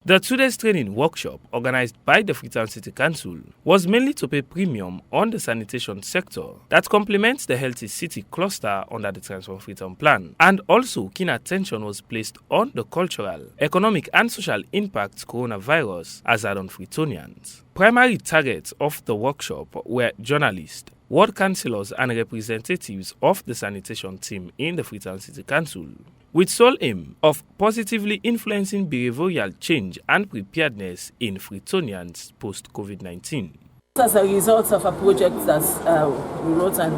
The 2 days training workshop organized by the Freetown City Council was mainly to pay premium on the sanitation sector that complements the Healthy City cluster under the Transform Freetown plan, and also keen attention was placed on the cultural, economic and social impacts coronavirus has had on Freetonians. Primary targets of the workshop were journalists, ward councillors and representatives of the sanitation team in the Freetown City Council, with sole aim of positively influencing behavioral change and preparedness in Freetonians post-COVID-19. As a result of a project that we wrote, and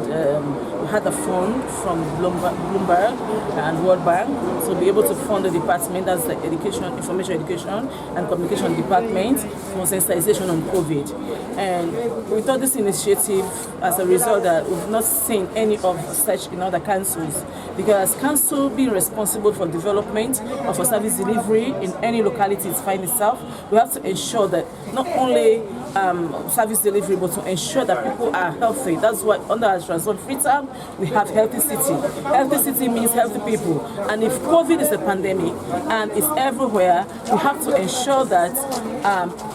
we had a fund from Bloomberg and World Bank to be able to fund the department, that's the Information Education and Communication Department, for sensitization on COVID. And we thought this initiative, as a result, that we've not seen any of such in other councils, because council being responsible for development or for service delivery in any locality it finds itself, we have to ensure that not only service delivery, but to ensure that people are healthy. That's why under our Transform Freetown, we have Healthy City. Healthy City means healthy people. And if COVID is a pandemic and it's everywhere, we have to ensure that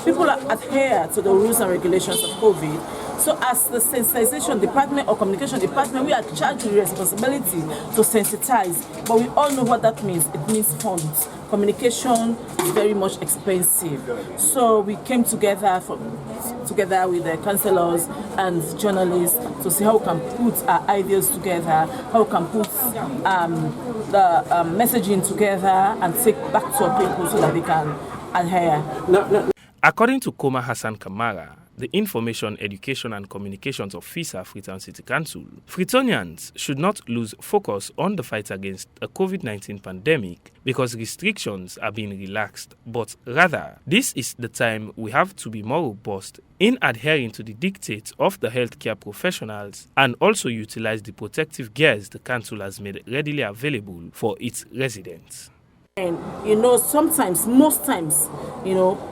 people adhere to the rules and regulations of COVID. So as the sensitization department or communication department, we are charged with responsibility to sensitize. But we all know what that means. It means funds. Communication is very much expensive. So we came together with the councillors and journalists to see how we can put our ideas together, how we can put the messaging together and take back to our people so that they can adhere. According to Koma Hassan Kamara, the Information, Education and Communications Officer, Freetown City Council, Freetonians should not lose focus on the fight against the COVID-19 pandemic because restrictions are being relaxed, but rather, this is the time we have to be more robust in adhering to the dictates of the healthcare professionals and also utilize the protective gears the council has made readily available for its residents. And sometimes, most times,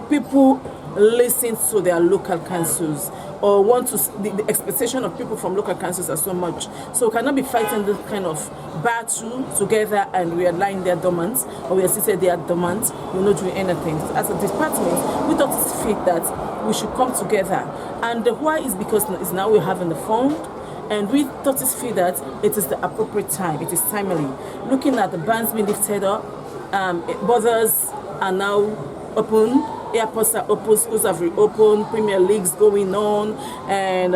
people listen to their local councils or want to, the expectation of people from local councils are so much. So we cannot be fighting this kind of battle together and we are lying there dormant, or we are seated there dormant, we're not doing anything. So as a department, we thought it's fit that we should come together. And the why is because it's now we're having the fund. And we thought it's fit that it is the appropriate time, it is timely. Looking at the bans being lifted up, borders are now open, airports are open, schools have reopened, Premier Leagues going on, and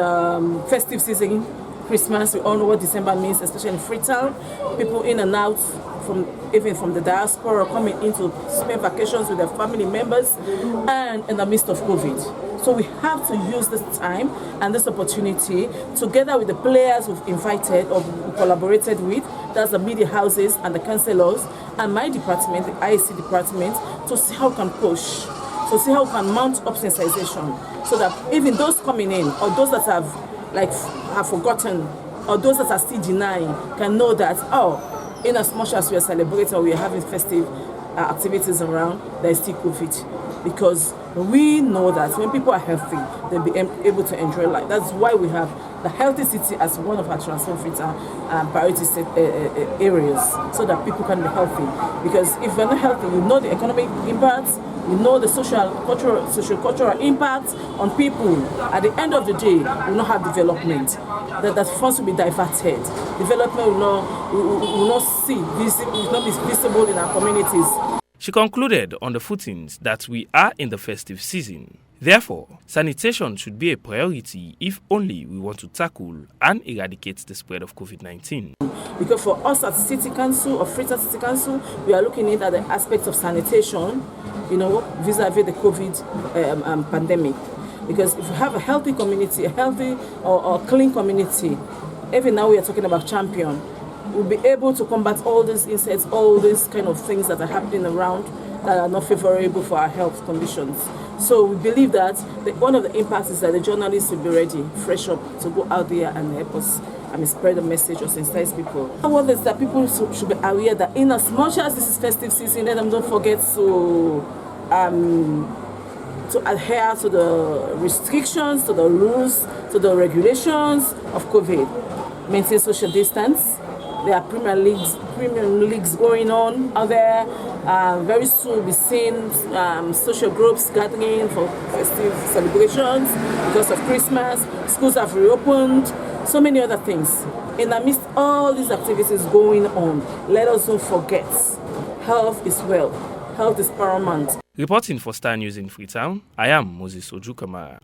festive season, Christmas, we all know what December means, especially in Freetown. People in and out, even from the diaspora, coming in to spend vacations with their family members, and in the midst of COVID. So we have to use this time and this opportunity, together with the players we've invited or collaborated with, that's the media houses and the councillors, and my department, the IAC department, to see how we can push, to see how we can mount up sensitization, so that even those coming in, or those that have forgotten, or those that are still denying, can know that, in as much as we are celebrating or we are having festive activities around, there is still COVID. Because we know that when people are healthy, they'll be able to enjoy life. That's why we have the Healthy City as one of our Transform Freetown priority areas, so that people can be healthy. Because if we're not healthy, we know the economic impacts, we know the social-cultural impact on people. At the end of the day, we will not have development. That funds will be diverted. Development will not be visible in our communities. She concluded on the footings that we are in the festive season. Therefore, sanitation should be a priority if only we want to tackle and eradicate the spread of COVID-19. Because for us at City Council or Freetown City Council, we are looking at the aspects of sanitation, vis-a-vis the COVID pandemic. Because if we have a healthy community, a healthy or clean community, even now we are talking about champion, we'll be able to combat all these insects, all these kind of things that are happening around that are not favorable for our health conditions. So we believe that one of the impacts is that the journalists will be ready, fresh up, to go out there and help us spread the message or sensitize people. What is that people should be aware that in as much as this is festive season, let them don't forget to adhere to the restrictions, to the rules, to the regulations of COVID. Maintain social distance. There are Premier Leagues premium leagues going on out there. Very soon we'll be seeing social groups gathering for festive celebrations because of Christmas. Schools have reopened. So many other things. In the midst of all these activities going on, let us don't forget, health is wealth. Health is paramount. Reporting for Star News in Freetown, I am Moses Ojukamara.